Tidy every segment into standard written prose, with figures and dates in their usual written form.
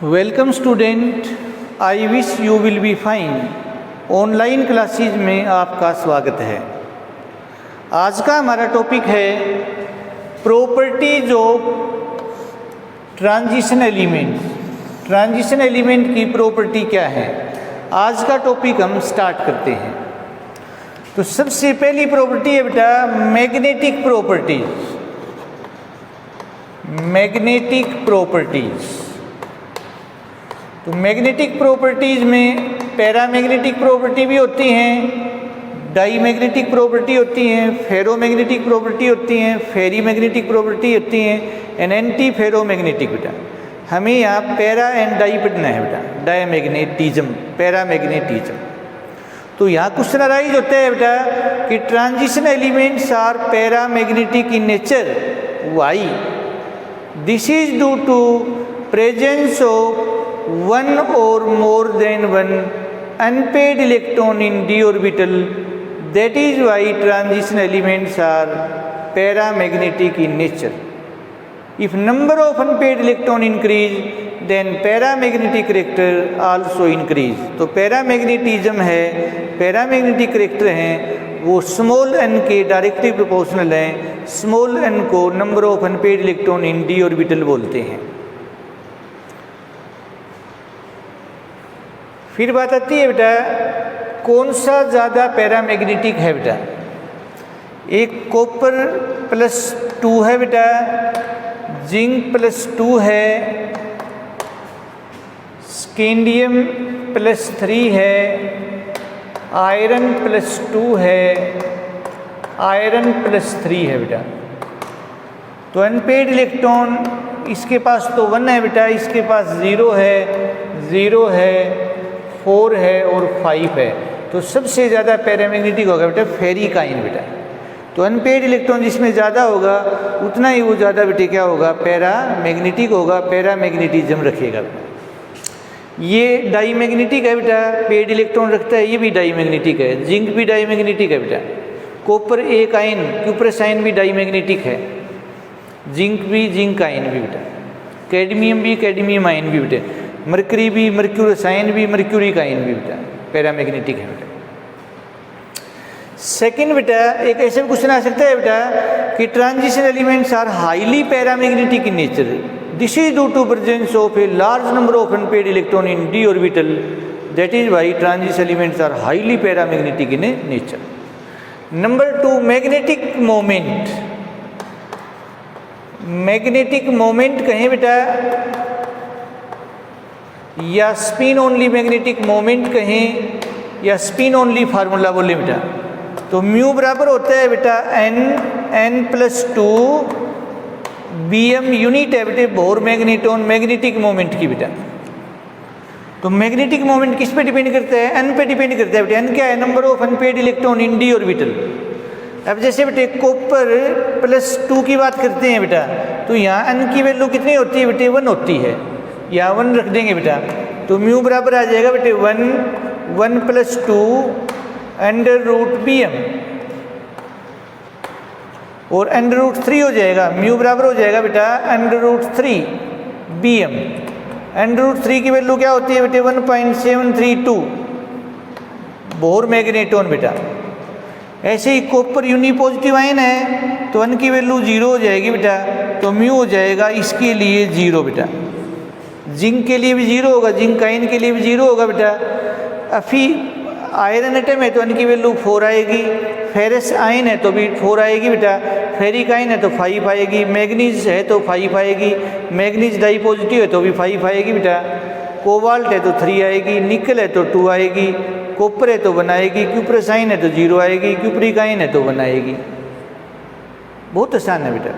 Welcome student, I wish you will be fine. Online classes में आपका स्वागत है। आज का हमारा टॉपिक है properties of transition element. Transition element की प्रॉपर्टी क्या है, आज का टॉपिक हम स्टार्ट करते हैं। तो सबसे पहली प्रॉपर्टी है बेटा मैग्नेटिक प्रॉपर्टीज। मैग्नेटिक प्रॉपर्टीज, तो मैग्नेटिक प्रॉपर्टीज में पैरामैग्नेटिक प्रॉपर्टी भी होती हैं, डाईमैग्नेटिक प्रॉपर्टी होती हैं, फेरोमैग्नेटिक प्रॉपर्टी होती हैं, फेरीमैग्नेटिक प्रॉपर्टी होती हैं एंड एंटी फेरोमैग्नेटिक। बेटा हमें यहाँ पैरा एंड डाई पढ़ना है बेटा, डायमैग्नेटिज्म, पैरामैग्नेटिज्म। तो यहाँ क्वेश्चन अराइज होता है बेटा कि transition elements are paramagnetic in nature, why? This is due to presence of one or more than one unpaired electron in d orbital. That is why transition elements are paramagnetic in nature. If number of unpaired electron increase, then paramagnetic character also increase. तो paramagnetism है, paramagnetic character हैं वो small n के directly proportional हैं। Small n को number of unpaired electron in d orbital बोलते हैं। फिर बात आती है बेटा कौन सा ज़्यादा पैरामैग्नेटिक है बेटा। एक कॉपर +2 है बेटा, जिंक +2 है, स्कैंडियम +3 है, आयरन +2 है, आयरन +3 है बेटा। तो अनपेड इलेक्ट्रॉन इसके पास तो 1 है बेटा, इसके पास 0 है, 0 है, 4 है और 5 है। तो सबसे ज़्यादा पैरामैग्नेटिक होगा बेटा फेरिकाइन बेटा। तो अनपेड इलेक्ट्रॉन जिसमें ज़्यादा होगा उतना ही वो ज़्यादा बेटे क्या होगा, पैरामैग्नेटिक होगा, पैरामैग्नेटिज्म रखेगा। ये डाईमैग्नेटिक है बेटा, पेड इलेक्ट्रॉन रखता है, ये भी डाईमैग्नेटिक है। जिंक भी डाईमैग्नेटिक है बेटा। कॉपर एक आयन, क्यूप्रस आयन भी डाईमैग्नेटिक है। जिंक भी जिंक आयन भी बेटा। कैडमियम भी कैडमियम आयन भी बेटे। मर्क्यूरी भी मर्क्यूरस आयन भी मर्क्यूरिक आयन भी बेटा पैरामैग्नेटिक है बेटा। सेकंड बेटा एक ऐसे भी क्वेश्चन आ सकता है बेटा कि transition elements are highly paramagnetic in nature. This is due to presence of a large number of unpaired electron in d orbital. That is why transition elements are highly paramagnetic in nature. Number 2 magnetic moment. Magnetic moment कहें बेटा या spin only magnetic moment कहें या spin only formula बोले बेटा, तो mu बराबर होता है बेटा n+2 bm यूनिट है बेटे बोर मैग्नेटॉन मैग्नेटिक मोमेंट की बेटा। तो मैग्नेटिक मोमेंट किस पे डिपेंड करता है, n पे डिपेंड करता है बेटा। n क्या है, number of unpaired electron in d orbital. अब जैसे बेटे कॉपर +2 की बात करते हैं बेटा, तो यहाँ n की वैल्यू कितनी होती है बेटे, 1 होती है। यहाँ 1 रख देंगे बेटा, तो म्यू बराबर आ जाएगा बेटे 1 + 2 √bm और √3 हो जाएगा। म्यू बराबर हो जाएगा बेटा √3 bm। √3 की वैल्यू क्या होती है बेटे 1.732 बोर मैग्नेटॉन बेटा। ऐसे ही कॉपर यूनिपॉजिटिव आयन है तो 1 की वैल्यू 0 हो जाएगी बेटा, तो म्यू हो जाएगा इसके लिए 0 बेटा। जिंक के लिए भी 0 होगा, जिंक आयन के लिए भी 0 होगा बेटा। अफी आयरन एटम है तो 1 की वैल्यू 4 आएगी। फेरस आयन है तो भी 4 आएगी बेटा। फेरिक आयन है तो 5 आएगी। मैग्नीज है तो 5 आएगी। मैग्नीज डाई पॉजिटिव है तो भी 5 आएगी बेटा। कोबाल्ट है तो 3 आएगी। निकल है तो 2 आएगी। कॉपर है तो 1 आएगी। क्यूप्रस आयन है तो 0 आएगी। क्यूप्रिक आयन है तो 1 आएगी। बहुत आसान है बेटा,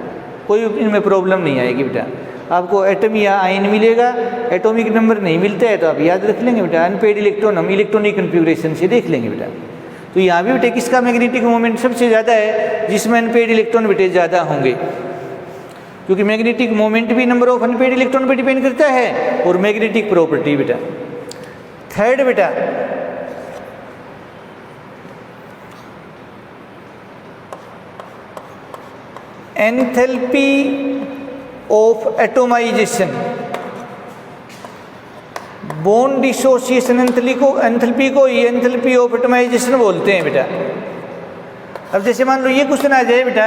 कोई इनमें प्रॉब्लम नहीं आएगी बेटा। आपको एटम या आयन मिलेगा, एटॉमिक नंबर नहीं मिलता है तो आप याद रख लेंगे बेटा। अनपेड इलेक्ट्रॉन हम इलेक्ट्रॉनिक कन्फिग्रेशन से देख लेंगे बेटा। तो यहाँ भी बेटे किसका मैग्नेटिक मोमेंट सबसे ज़्यादा है, जिसमें अनपेड इलेक्ट्रॉन बेटे ज़्यादा होंगे, क्योंकि मैग्नेटिक मोमेंट भी नंबर ऑफ अनपेड इलेक्ट्रॉन पर डिपेंड करता है और मैग्नेटिक प्रॉपर्टी बेटा। थर्ड बेटा enthalpy of atomization. Bond dissociation enthalpy को ही एंथैल्पी ऑफ एटमाइजेशन बोलते हैं बेटा। अब जैसे मान लो ये क्वेश्चन आ जाए बेटा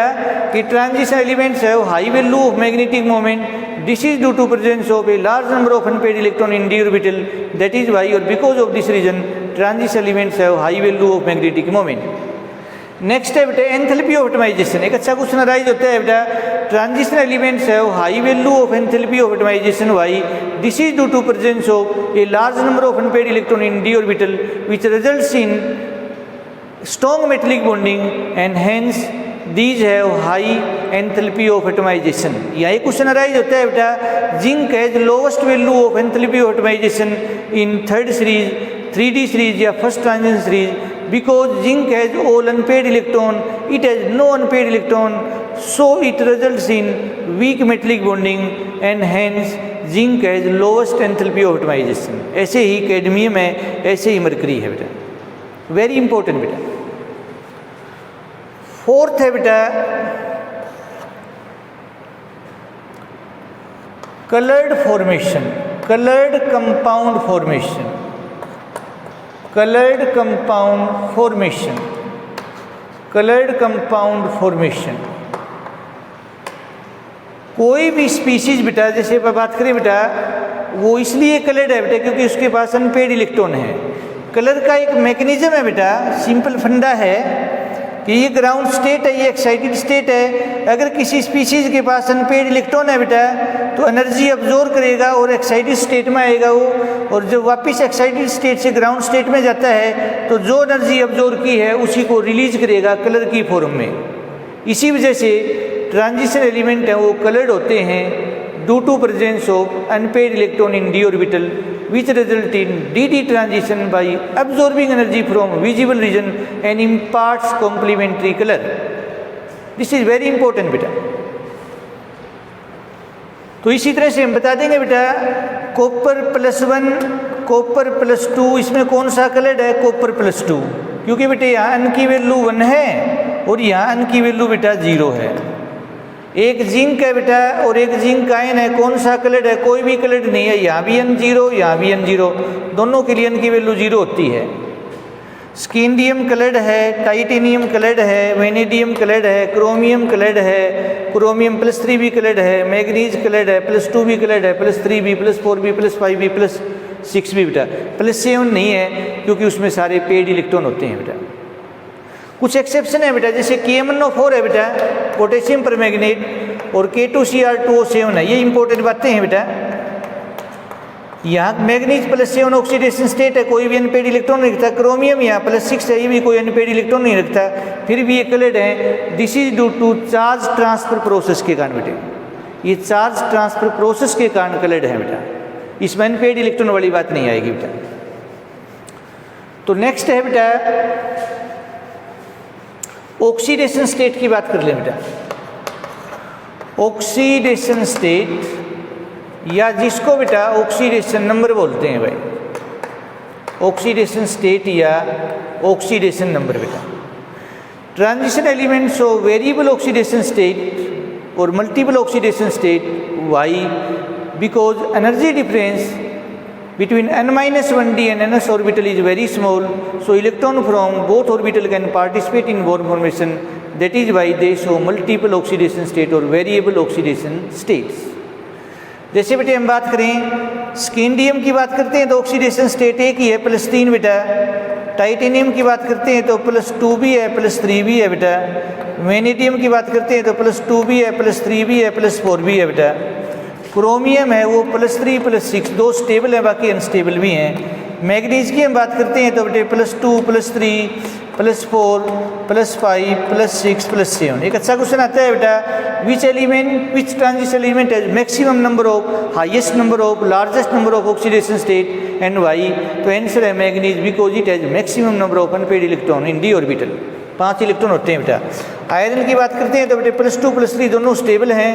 कि ट्रांजिशन एलिमेंट्स है high value of magnetic moment, this is due to presence of a large number of unpaired electron in d orbital, that is why और because of this reason transition elements है high value of magnetic moment. Next है बेटा enthalpy of atomisation. एक अच्छा question arise होता है बेटा, transition elements है high value of enthalpy of atomisation why, this is due to presence of a large number of unpaired electron in d orbital which results in strong metallic bonding and hence these have high enthalpy of atomization। यहाँ एक question arise होता है बेटा, zinc has lowest value of enthalpy of atomisation in third series, 3D series या first transition series because zinc has all unpaired electron, it has no unpaired electron, so it results in weak metallic bonding and hence zinc has lowest enthalpy of atomisation. ऐसे ही cadmium है, ऐसे ही mercury है बेटा, very important बेटा। Fourth है बेटा coloured formation, coloured compound formation, coloured compound formation, coloured compound formation. कोई भी स्पीशीज बेटा जैसे बात करें बेटा वो इसलिए कलर्ड है बेटा क्योंकि उसके पास अनपेड इलेक्ट्रॉन है। कलर का एक मैकेनिज्म है बेटा, सिंपल फंडा है कि ये ग्राउंड स्टेट है, ये एक्साइटेड स्टेट है। अगर किसी स्पीशीज के पास अनपेड इलेक्ट्रॉन है बेटा तो एनर्जी अब्जॉर्ब करेगा और एक्साइटेड स्टेट में आएगा वो, और जब वापस एक्साइटेड स्टेट से ग्राउंड स्टेट में जाता है तो जो एनर्जी अब्जॉर्ब की है उसी को रिलीज करेगा कलर की फॉर्म में। इसी वजह से ट्रांजिशन एलिमेंट हैं वो कलर्ड होते हैं due to presence of unpaired electron in d orbital which result in dd transition by absorbing energy from visible region and imparts complementary color। This is very important बेटा। तो इसी तरह से हम बता देंगे बेटा कॉपर +1 कॉपर +2 इसमें कौन सा कलर्ड है, कॉपर +2, क्योंकि बेटे यहाँ अन की वैल्यू 1 है और यहाँ अन की वैल्यू बेटा 0 है। एक जिंक है बेटा और एक जिंक आयन है, कौन सा कलर्ड है, कोई भी कलर्ड नहीं है, यहाँ भी N0 यहाँ भी N0, दोनों के लिए N की वैल्यू 0 होती है। स्कैंडियम कलर्ड है, टाइटेनियम कलर्ड है, वेनेडियम कलर्ड है, क्रोमियम कलर्ड है, क्रोमियम +3 भी कलर्ड है, मैग्नीज कलर्ड है, +2 भी कलर्ड है, +3 भी, +4 भी, +5 भी, +6 भी बेटा, +7 नहीं है क्योंकि उसमें सारे पेड इलेक्ट्रॉन होते हैं बेटा। कुछ एक्सेप्शन है बेटा, जैसे KMnO4 है बेटा पोटेशियम पर मैग्नेट और K2Cr2O7 है, ये इंपॉर्टेंट बातें हैं बेटा। यहाँ मैग्नीज +7 ऑक्सीडेशन स्टेट है, कोई भी अनपेड इलेक्ट्रॉन नहीं रखता। क्रोमियम यहाँ +6 है, ये भी कोई अनपेड इलेक्ट्रॉन नहीं रखता, फिर भी ये कलर्ड है। This is due to charge transfer process के कारण बेटे, ये चार्ज ट्रांसफर प्रोसेस के कारण कलर्ड है बेटा, इसमें अनपेड इलेक्ट्रॉन वाली बात नहीं आएगी बेटा। तो नेक्स्ट है बेटा ऑक्सीडेशन स्टेट की बात कर लें बेटा। ऑक्सीडेशन स्टेट या जिसको बेटा ऑक्सीडेशन नंबर बोलते हैं भाई, ऑक्सीडेशन स्टेट या ऑक्सीडेशन नंबर बेटा। Transition elements of variable oxidation state और multiple oxidation state why because energy difference between n-1d and ns orbital is very small, so electron from both orbital can participate in bond formation, that is why they show multiple oxidation state or variable oxidation states। जैसे बेटे हम बात करें scandium की बात करते हैं तो ऑक्सीडेशन स्टेट एक ही है +3 बेटा, टाइटेनियम की बात करते हैं तो +2 भी है +3 भी है बेटा, वेनेडियम की बात करते हैं तो +2 भी है +3 भी है +4 भी है बेटा, क्रोमियम है वो +3 +6 दो स्टेबल है बाकी अनस्टेबल भी हैं। मैग्नीज की हम बात करते हैं तो बेटे +2 +3 +4 +5 +6 +7। एक अच्छा क्वेश्चन आता है बेटा which transition element has maximum number of highest number of largest number of oxidation state and why, तो आंसर है manganese because it has maximum number of unpaired electron in d orbital, 5 electron होते हैं बेटा। Iron की बात करते हैं तो बेटे +2 +3 दोनों स्टेबल हैं।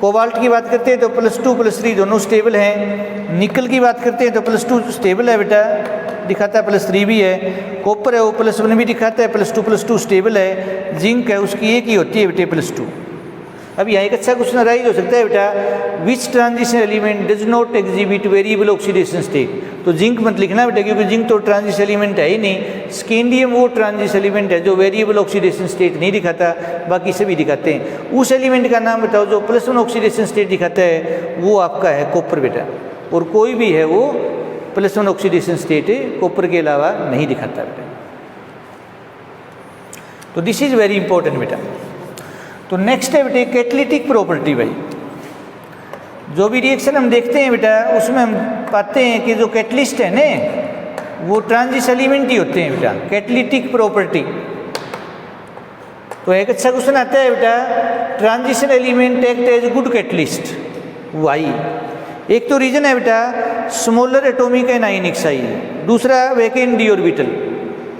कोबाल्ट की बात करते हैं तो +2 +3 दोनों स्टेबल हैं। निकल की बात करते हैं तो +2 स्टेबल है बेटा, दिखाता है +3 भी है। कॉपर है वो +1 भी दिखाता है, +2 +2 स्टेबल है। जिंक है उसकी एक ही होती है बेटे +2। अब यहाँ एक अच्छा क्वेश्चन राइज हो सकता है बेटा, which transition element does not exhibit variable oxidation state. तो जिंक मत लिखना बेटा, क्योंकि जिंक तो ट्रांजिशन एलिमेंट है ही नहीं। स्कैंडियम वो ट्रांजिशन एलिमेंट है जो वेरिएबल ऑक्सीडेशन स्टेट नहीं दिखाता, बाकी सभी दिखाते हैं। उस एलिमेंट का नाम बताओ जो +1 ऑक्सीडेशन स्टेट दिखाता है, वो आपका है कॉपर बेटा। और कोई भी है वो +1 ऑक्सीडेशन स्टेट कॉपर के अलावा नहीं दिखाता बेटा। तो दिस इज वेरी इंपॉर्टेंट बेटा। तो नेक्स्ट है बेटे कैटालिटिक प्रॉपर्टी। भाई जो भी रिएक्शन हम देखते हैं बेटा, उसमें हम पाते हैं कि जो कैटलिस्ट है ना, वो ट्रांजिशन एलिमेंट ही होते हैं बेटा। कैटालिटिक प्रॉपर्टी, तो एक अच्छा क्वेश्चन आता है बेटा, transition element act as good catalyst, why. एक तो रीजन है बेटा smaller atomic and ionic size, दूसरा वैकेंट डी ऑर्बिटल,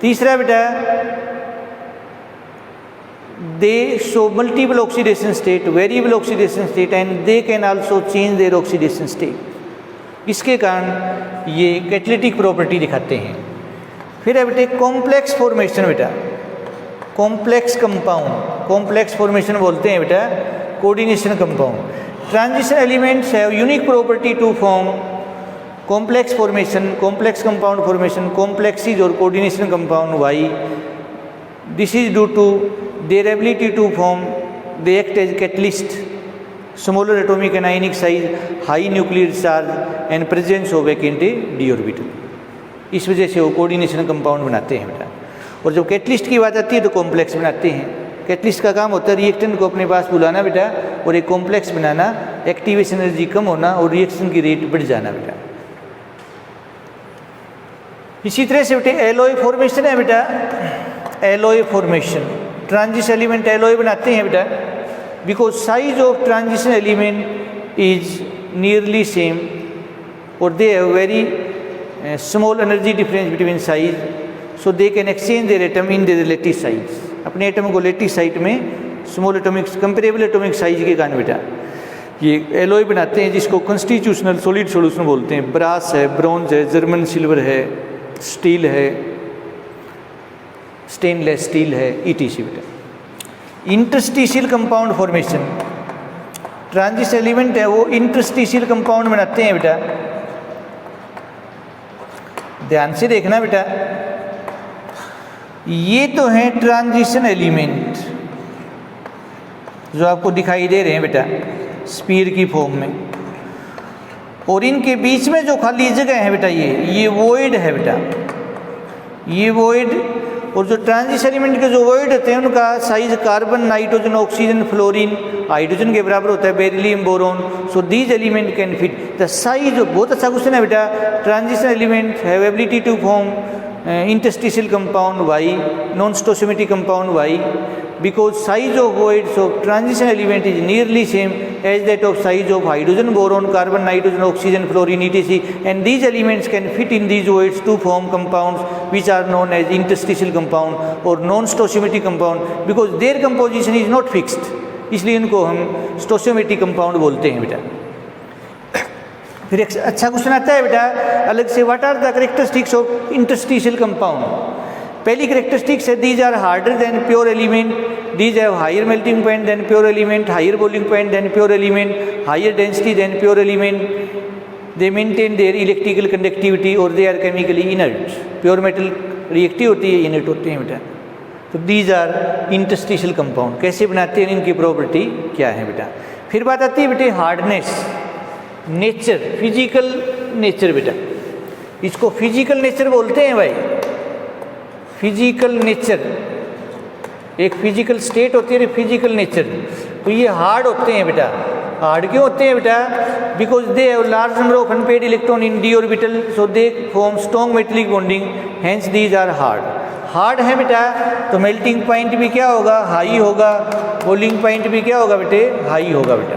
तीसरा बेटा they show multiple oxidation state, variable oxidation state and they can also change their oxidation state। इसके कारण ये कैटालिटिक प्रॉपर्टी दिखाते हैं। फिर है बेटे कॉम्प्लेक्स फॉर्मेशन बेटा, कॉम्प्लेक्स कंपाउंड, कॉम्प्लेक्स फॉर्मेशन बोलते हैं बेटा coordination compound. Transition elements have unique property to form complex formation, complex compound formation, complexes और coordination compound why. This is due to their ability to form, they act as catalyst, smaller atomic and ionic size, high nuclear charge and presence of vacant d orbital। इस वजह से वो coordination compound बनाते हैं बेटा। और जब catalyst की बात आती है तो कॉम्प्लेक्स बनाते हैं। कैटलिस्ट का काम होता है रिएक्टेंट को अपने पास बुलाना बेटा, और एक कॉम्प्लेक्स बनाना, एक्टिवेशन एनर्जी कम होना और रिएक्शन की रेट बढ़ जाना बेटा। इसी तरह से बेटे एलॉय फॉर्मेशन है बेटा, alloy formation, transition element alloy बनाते हैं बेटा, because size of transition element is nearly same और they have very small energy difference between size, so they can exchange their atom in their relative size. अपने atom को relative site में small atomic comparable atomic size के कारण बेटा ये alloy बनाते हैं, जिसको कॉन्स्टिट्यूशनल सॉलिड सॉल्यूशन बोलते हैं। ब्रास है, ब्रॉन्ज है, जर्मन सिल्वर है, स्टील है, स्टेनलेस स्टील है, ईटीसी बेटा। Interstitial compound formation, transition element है वो इंटरस्टिशियल कंपाउंड बनाते हैं बेटा। ध्यान से देखना बेटा, ये तो है ट्रांजिशन एलिमेंट जो आपको दिखाई दे रहे हैं बेटा स्पीयर की फॉर्म में, और इनके बीच में जो खाली जगह है बेटा ये वॉइड है बेटा, ये वॉइड। और जो ट्रांजिशन एलिमेंट के जो वॉइड होते हैं उनका size carbon, nitrogen, oxygen, fluorine, hydrogen के बराबर होता है, beryllium, boron. So these element can fit the size. बहुत अच्छा क्वेश्चन है बेटा। Transition element have ability to form interstitial compound Y, non-stoichiometric compound Y, because size of voids of transition element is nearly same as that of size of hydrogen, boron, carbon, nitrogen, oxygen, fluorine, etc. And these elements can fit in these voids to form compounds which are known as interstitial compound or non-stoichiometric compound, because their composition is not fixed, इसलिए इनको हम stoichiometric compound बोलते हैं बेटा। फिर एक अच्छा question आता है बेटा अलग से, what are the characteristics of interstitial compound. पहली कैरेक्टरिस्टिक्स है these are harder than pure element, these have higher melting point than pure element, higher boiling point than pure element, higher density than pure element, they maintain their electrical conductivity और they are chemically inert. Pure metal reactive होती है, inert होते हैं बेटा। तो these are interstitial compound. कैसे बनाते हैं, इनकी प्रॉपर्टी क्या है बेटा। फिर बात आती है बेटे हार्डनेस, नेचर, फिजिकल नेचर बेटा। इसको फिजिकल नेचर बोलते हैं भाई। फिजिकल नेचर, एक फिजिकल स्टेट होती है, फिजिकल नेचर। तो ये हार्ड होते हैं बेटा। हार्ड क्यों होते हैं बेटा, because they have large number of unpaired electron in d orbital, so they form strong metallic bonding, hence these are hard. Hard है बेटा तो मेल्टिंग पॉइंट भी क्या होगा, हाई होगा, बॉइलिंग पॉइंट भी क्या होगा बेटे, हाई होगा बेटा।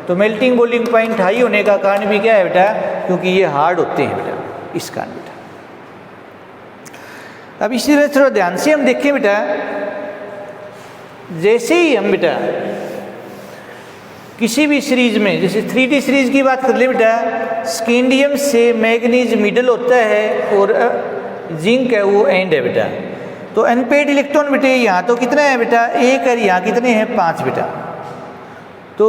तो मेल्टिंग बॉइलिंग पॉइंट हाई होने का कारण भी क्या है बेटा, क्योंकि ये हार्ड होते हैं बेटा, इस कारण बेटा। अब इसी तरह थोड़ा ध्यान से हम देखें बेटा, जैसे ही हम बेटा किसी भी सीरीज में, जैसे 3D सीरीज की बात कर ले बेटा, स्कैंडियम से मैग्नीज मिडल होता है और जिंक है वो एंड है बेटा। तो अनपेड इलेक्ट्रॉन बेटे यहाँ तो कितना है बेटा, 1, और यहाँ कितने हैं 5 बेटा। तो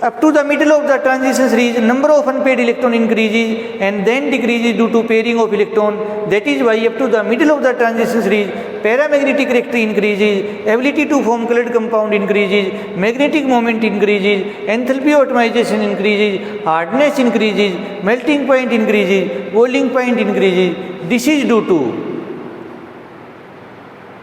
up to the middle of the transition series, number of unpaired electron increases and then decreases due to pairing of electron. That is why up to the middle of the transition series, paramagnetic character increases, ability to form colored compound increases, magnetic moment increases, enthalpy of atomization increases, hardness increases, melting point increases, boiling point increases. This is due to,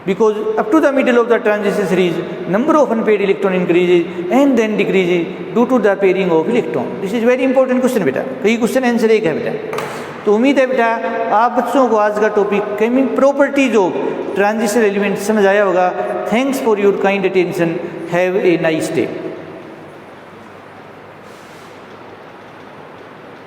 because up to the middle of the transition series, number of unpaired electron increases and then decreases due to the pairing of electron. This is very important question बेटा, कई question answer एक है बेटा। तो उम्मीद है बेटा आप बच्चों को आज का topic chemical properties of transition element समझ आया होगा। Thanks for your kind attention, have a nice day.